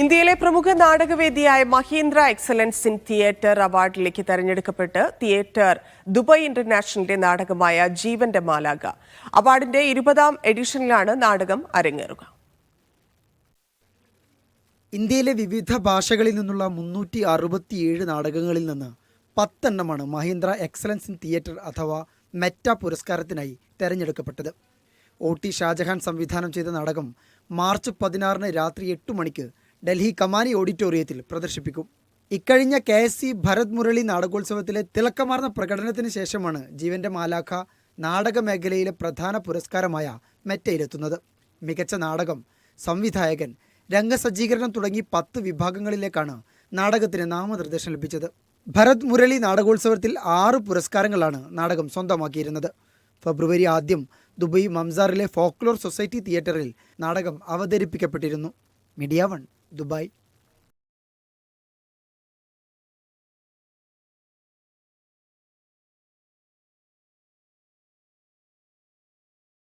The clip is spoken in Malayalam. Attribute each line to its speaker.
Speaker 1: ഇന്ത്യയിലെ പ്രമുഖ നാടകവേദിയായ മഹീന്ദ്ര എക്സലൻസ് ഇൻ തിയേറ്റർ അവാർഡിലേക്ക് തെരഞ്ഞെടുക്കപ്പെട്ട് തിയേറ്റർ ദുബായ് ഇന്റർനാഷണലിന്റെ നാടകമായ ജീവന്റെ മാലാഖ. അവാർഡിന്റെ 20ാം എഡിഷനിലാണ് നാടകം അരങ്ങേറുക.
Speaker 2: ഇന്ത്യയിലെ വിവിധ ഭാഷകളിൽ നിന്നുള്ള 367 നാടകങ്ങളിൽ നിന്ന് 10 എണ്ണമാണ് മഹീന്ദ്ര എക്സലൻസ് ഇൻ തിയേറ്റർ അഥവാ മെറ്റ പുരസ്കാരത്തിനായി തെരഞ്ഞെടുക്കപ്പെട്ടത്. OT ഷാജഹാൻ സംവിധാനം ചെയ്ത നാടകം മാർച്ച് 16 രാത്രി 8 മണിക്ക് ഡൽഹി കമാനി ഓഡിറ്റോറിയത്തിൽ പ്രദർശിപ്പിക്കും. ഇക്കഴിഞ്ഞ KSC ഭരത് മുരളി നാടകോത്സവത്തിലെ തിളക്കമാർന്ന പ്രകടനത്തിന് ശേഷമാണ് ജീവന്റെ മാലാഖ നാടക മേഖലയിലെ പ്രധാന പുരസ്കാരമായ മെറ്റയിലെത്തുന്നത്. മികച്ച നാടകം, സംവിധായകൻ, രംഗസജ്ജീകരണം തുടങ്ങി 10 വിഭാഗങ്ങളിലേക്കാണ് നാടകത്തിന് നാമനിർദ്ദേശം ലഭിച്ചത്. ഭരത് മുരളി നാടകോത്സവത്തിൽ 6 പുരസ്കാരങ്ങളാണ് നാടകം സ്വന്തമാക്കിയിരുന്നത്. ഫെബ്രുവരി 1 ദുബായ് മംസാറിലെ ഫോക്ലോർ സൊസൈറ്റി തിയേറ്ററിൽ നാടകം അവതരിപ്പിക്കപ്പെട്ടിരുന്നു. Media 1 Dubai.